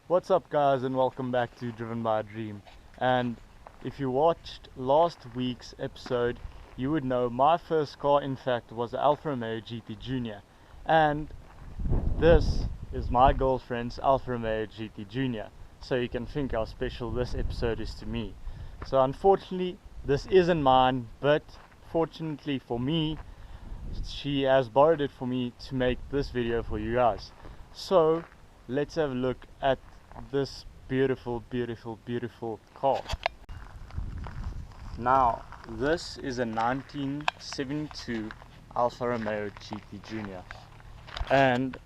What's up guys, and welcome back to Driven by a Dream. And if you watched last week's episode, you would know my first car in fact was the Alfa Romeo GT Junior, and this is my girlfriend's Alfa Romeo GT Junior, so you can think how special this episode is to me. So unfortunately this isn't mine, but fortunately for me, she has borrowed it for me to make this video for you guys. So let's have a look at this beautiful car. Now this is a 1972 Alfa Romeo GT Junior, and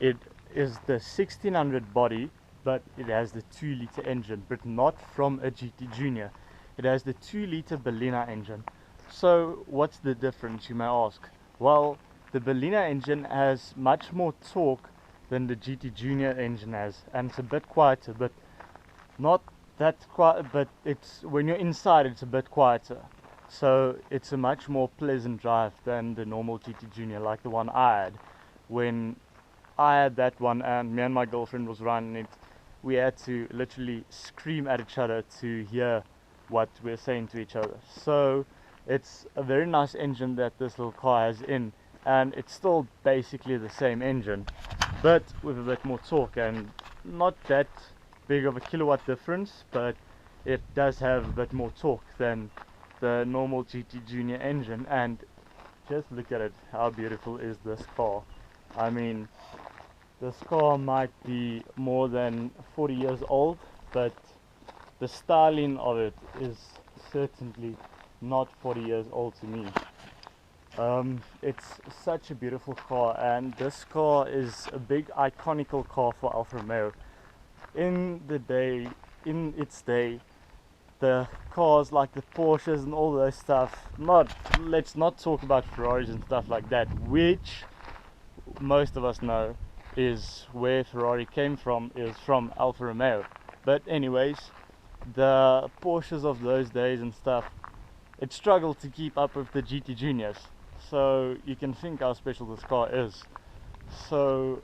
it is the 1600 body, but it has the 2-liter engine, but not from a GT Junior. It has the 2-liter Berliner engine. So what's the difference, you may ask? Well, the Berliner engine has much more torque than the GT Junior engine has, and it's a bit quieter, but not that quiet, but it's, when you're inside, it's a bit quieter. So it's a much more pleasant drive than the normal GT Junior, like the one I had. When I had that one and me and my girlfriend was running it, we had to literally scream at each other to hear what we're saying to each other. So it's a very nice engine that this little car has in, and it's still basically the same engine, but with a bit more torque, and not that big of a kilowatt difference, but it does have a bit more torque than the normal GT Junior engine. And just look at it, how beautiful is this car. I mean, this car might be more than 40 years old, but the styling of it is certainly not 40 years old to me. It's such a beautiful car, and this car is a big iconical car for Alfa Romeo. In its day, the cars like the Porsches and all those stuff, let's not talk about Ferraris and stuff like that, which most of us know is where Ferrari came from, is from Alfa Romeo. But anyways, the Porsches of those days and stuff, it struggled to keep up with the GT Juniors. So you can think how special this car is. So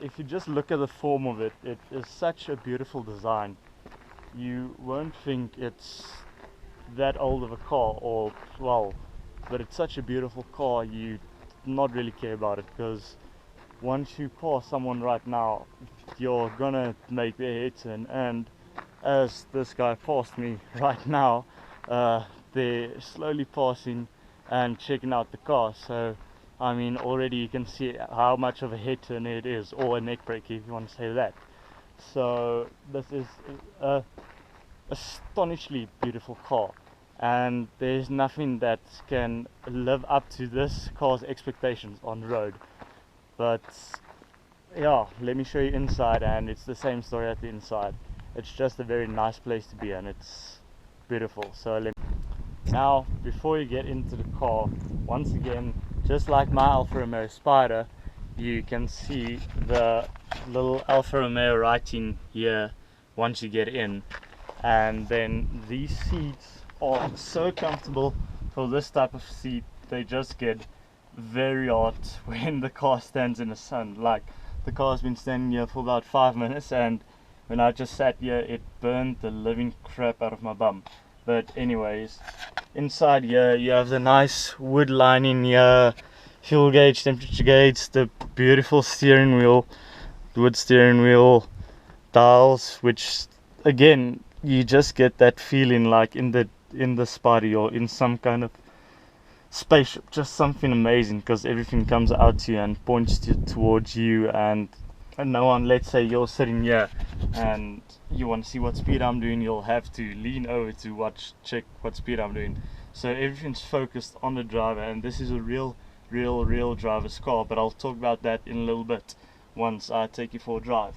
if you just look at the form of it, it is such a beautiful design. You won't think it's that old of a car, or well, but it's such a beautiful car, you not really care about it, because once you pass someone right now, you're gonna make their head turn. And as this guy passed me right now, they're slowly passing and checking out the car. So I mean, already you can see how much of a head turn it is, or a neck breaker if you want to say that. So this is a astonishingly beautiful car, and there's nothing that can live up to this car's expectations on the road. But yeah, let me show you inside, and it's the same story at the inside. It's just a very nice place to be, and it's beautiful. So now, before you get into the car, once again, just like my Alfa Romeo Spider, you can see the little Alfa Romeo writing here once you get in. And then these seats are so comfortable for this type of seat. They just get very hot when the car stands in the sun. Like, the car's been standing here for about 5 minutes, and when I just sat here, it burned the living crap out of my bum. But anyways, inside here you have the nice wood lining here, fuel gauge, temperature gauge, the beautiful steering wheel, wood steering wheel, dials, which again, you just get that feeling like in the Spider or in some kind of spaceship, just something amazing, because everything comes out to you and points towards you, and no one, let's say you're sitting here and you want to see what speed I'm doing, you'll have to lean over to check what speed I'm doing. So everything's focused on the driver, and this is a real driver's car, but I'll talk about that in a little bit once I take you for a drive.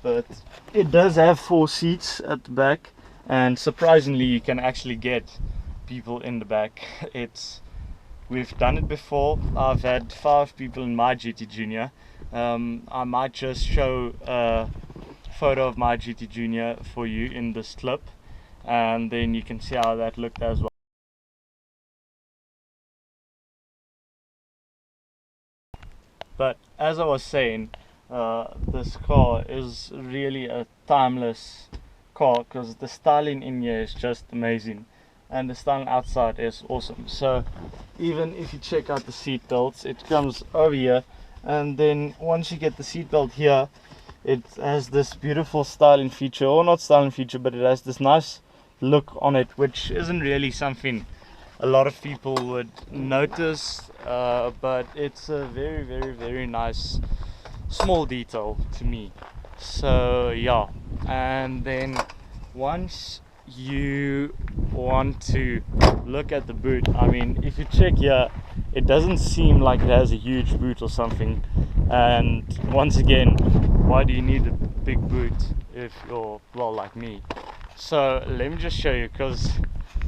But it does have 4 seats at the back, and surprisingly you can actually get people in the back. We've done it before. I've had 5 people in my GT Junior. I might just show a photo of my GT Junior for you in this clip, and then you can see how that looked as well. But as I was saying, this car is really a timeless car, because the styling in here is just amazing and the styling outside is awesome. So even if you check out the seat belts, it comes over here, and then once you get the seat belt here, it has this beautiful styling feature, or not styling feature, but it has this nice look on it, which isn't really something a lot of people would notice, but it's a very, very, very nice small detail to me. So yeah, and then once you want to look at the boot, I mean, if you check here, it doesn't seem like it has a huge boot or something. And once again, why do you need a big boot if you're, well, like me? So let me just show you, because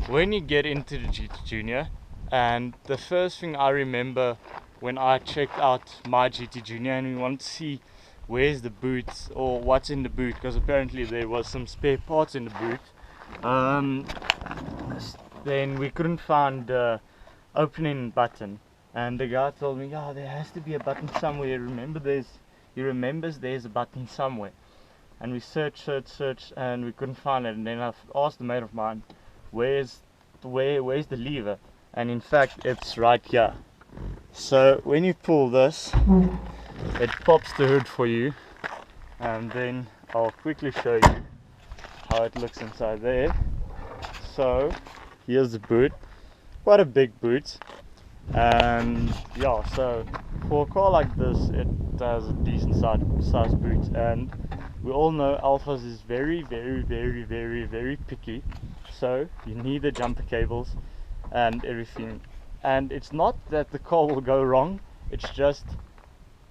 when you get into the GT Junior, and the first thing I remember when I checked out my GT Junior and we wanted to see where's the boot or what's in the boot, because apparently there was some spare parts in the boot, then we couldn't find the opening button, and the guy told me, yeah, there has to be a button somewhere. He remembers there's a button somewhere. And we searched, and we couldn't find it. And then I asked a mate of mine, where's the lever? And in fact, it's right here. So when you pull this, it pops the hood for you, and then I'll quickly show you how it looks inside there. So here's the boot, quite a big boot, and yeah, so for a car like this, it has a decent size boot, and we all know Alphas is very, very, very, very, very picky, so you need the jumper cables and everything. And it's not that the car will go wrong, it's just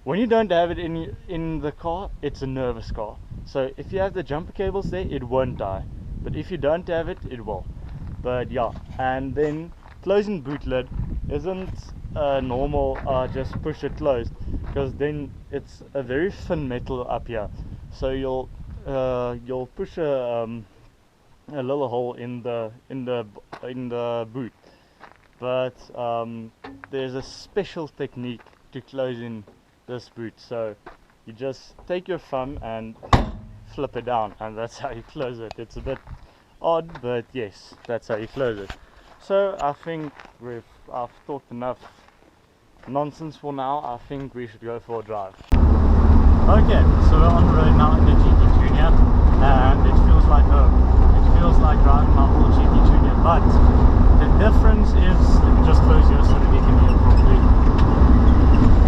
when you don't have it in the car, it's a nervous car. So if you have the jumper cables there, it won't die, but if you don't have it, it will. But yeah, and then closing boot lid isn't normal, just push it closed, because then it's a very thin metal up here, so you'll push a little hole in the boot. But there's a special technique to closing this boot, so you just take your thumb and flip it down, and that's how you close it. It's a bit odd, but yes, that's how you close it. So I think I've talked enough nonsense for now. I think we should go for a drive. Okay, so we're on the road now in the GT Junior, and it feels like home. It feels like driving my old GT Junior, but the difference is, let me just close here so that we can hear properly.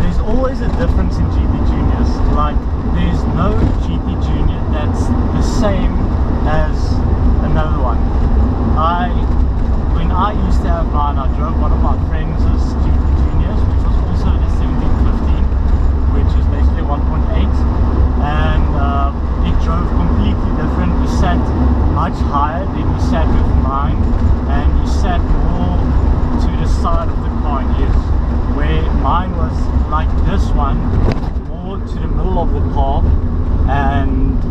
There's always a difference in GT Juniors. Like, there's no GT Junior that's the same as another one. When I used to have mine, I drove one of my friends' GT Juniors, which was also the 1715, which is basically 1.8, and it drove completely different. You sat much higher than you sat with mine, and you sat more to the side of the car in his, where mine was like this one, more to the middle of the car, and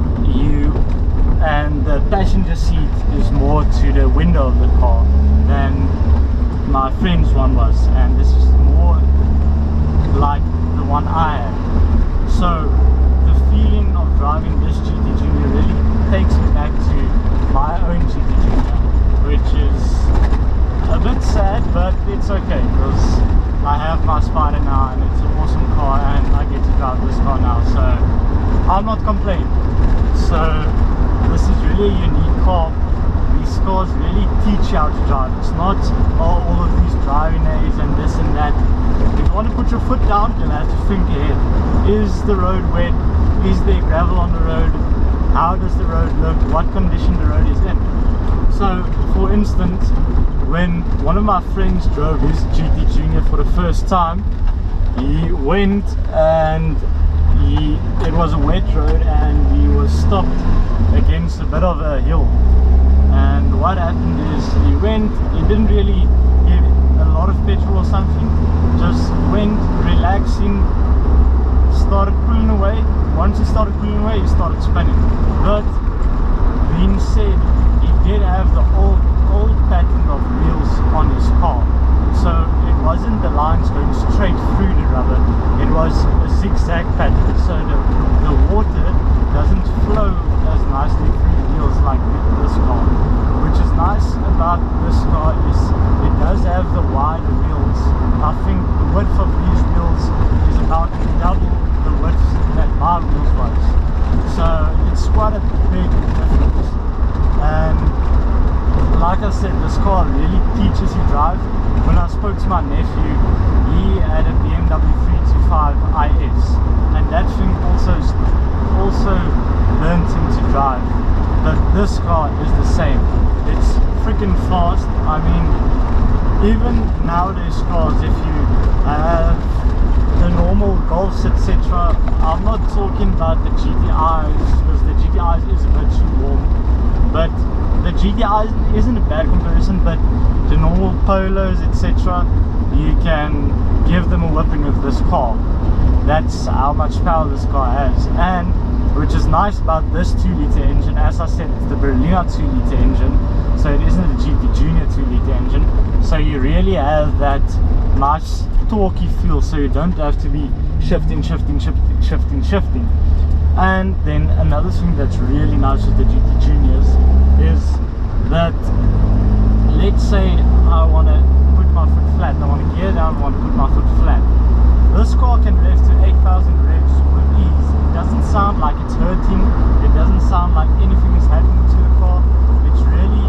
the passenger seat is more to the window of the car than my friend's one was, and this is more like the one I had. So the feeling of driving this GT Junior really takes me back to my own GT Junior, which is a bit sad, but it's okay, because I have my Spider now, and it's an awesome car, and I get to drive this car now, so I'm not complaining. So this is really a unique car. These cars really teach you how to drive. It's not all of these driving aids and this and that. If you want to put your foot down, you'll have to think ahead. Is the road wet? Is there gravel on the road? How does the road look? What condition the road is in? So, for instance, when one of my friends drove his GT Junior for the first time, he went and it was a wet road, and he was stopped against a bit of a hill. And what happened is he didn't really give a lot of petrol or something, just went relaxing, started pulling away. Once he started pulling away, he started spinning. But being said, he did have the old pattern of wheels on his car, so it wasn't the lines going straight through the rubber, it was a zigzag pattern, so the water doesn't flow as nicely through the wheels like this car. Which is nice about this car is it does have the wide wheels. I think the width of these wheels is about double the width that my wheels was, so it's quite a big difference. And like I said, this car really teaches you drive. When I spoke to my nephew, he had a BMW 325 IS, and that thing also learned him to drive. But this car is the same. It's freaking fast. I mean, even nowadays cars, if you have the normal Golfs, etc., I'm not talking about the GTIs, because the GTIs is a bit too warm, but the GTI isn't a bad comparison. But the normal Polos, etc., you can give them a whipping with this car. That's how much power this car has. And which is nice about this 2-litre engine, as I said, it's the Berliner 2-litre engine, so it isn't a GT Junior 2-litre engine, so you really have that nice torquey feel, so you don't have to be shifting. And then another thing that's really nice with the GT Juniors is that, let's say I want to put my foot flat, I want to gear down, I want to put my foot flat, this car can rev to 8,000 revs with ease. It doesn't sound like it's hurting, it doesn't sound like anything is happening to the car. It's really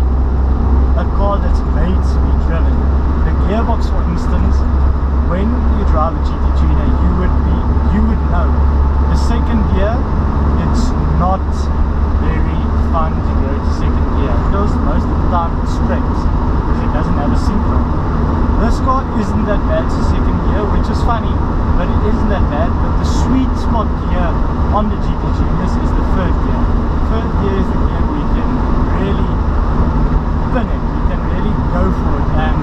a car that's made to be driven. The gearbox, for instance, when you drive a GT Junior, you would know. The second gear, it's not very fun to go to second gear, because most of the time it scrapes, because it doesn't have a synchro. This car isn't that bad to second gear, which is funny, but it isn't that bad. But the sweet spot gear on the GT Juniors is the third gear. Third gear is the gear where you can really spin it, you can really go for it. And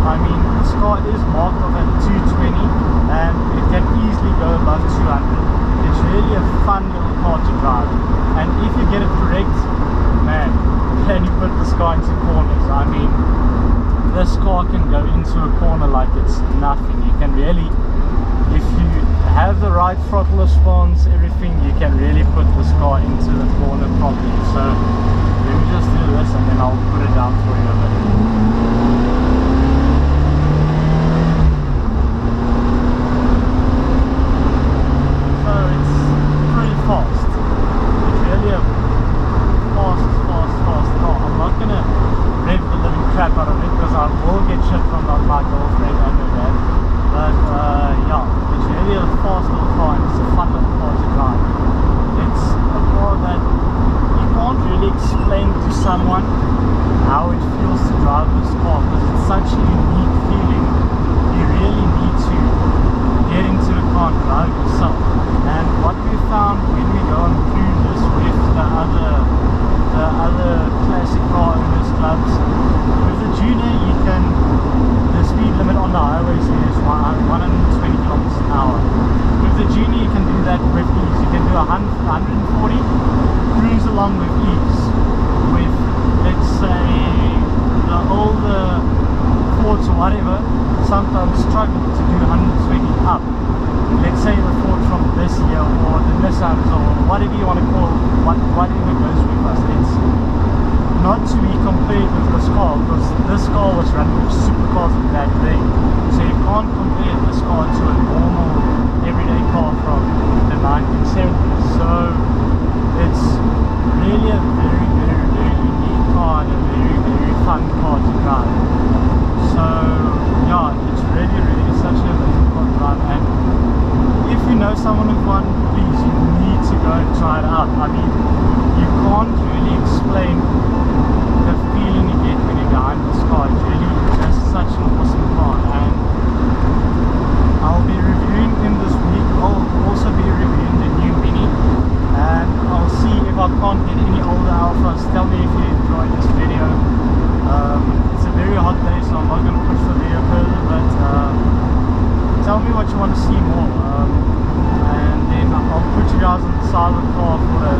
I mean, this car is marked off at 220 and it can easily go above 200. It's really a fun little car to drive, and if you get it correct, man, can you put this car into corners? I mean, this car can go into a corner like it's nothing. You can really, if you have the right throttle response, everything, you can really put this car into the corner properly. So let me just do this and then I'll put it down for you a bit. So it's pretty fast. It's really a fast car. I'm not gonna rev the living crap out of it, because I will get shit from my girlfriend, I know that. But yeah, it's really a fast little car, and it's a fun little car to drive. It's a car that you can't really explain to someone how it feels to drive this car, because it's such a unique feeling. You really need to get into the car and drive yourself. And what we found when we go on cruises with the other classic car owners clubs, with the Junior, the speed limit on the highways is 120 kilometers an hour. With the Junior, you can do that with ease. You can do 140, cruise along with ease. With, let's say, the older Fords or whatever, sometimes struggle to do 120 up. Let's say the Ford from this year, or the Nissans, or whatever you want to call whatever goes with us. It's not to be compared with this car, because this car was running with supercars of that day, so you can't compare this car to a normal everyday car from the 1970s. So it's really a very unique car and a very fun car to drive. So yeah, it's really such an amazing car to drive. And if you know someone with one, please, you need to go and try it out. I mean, you can't really explain the feeling you get when you're behind this car. It's really just such an awesome car. And I'll be reviewing in this week. I'll also be reviewing the new Mini, and I'll see if I can't get any older alphas. Tell me if you enjoyed this video. It's a very hot day, so I'm not going to push the video further, but tell me what you want to see more, and then I'll put you guys on the side of the car for the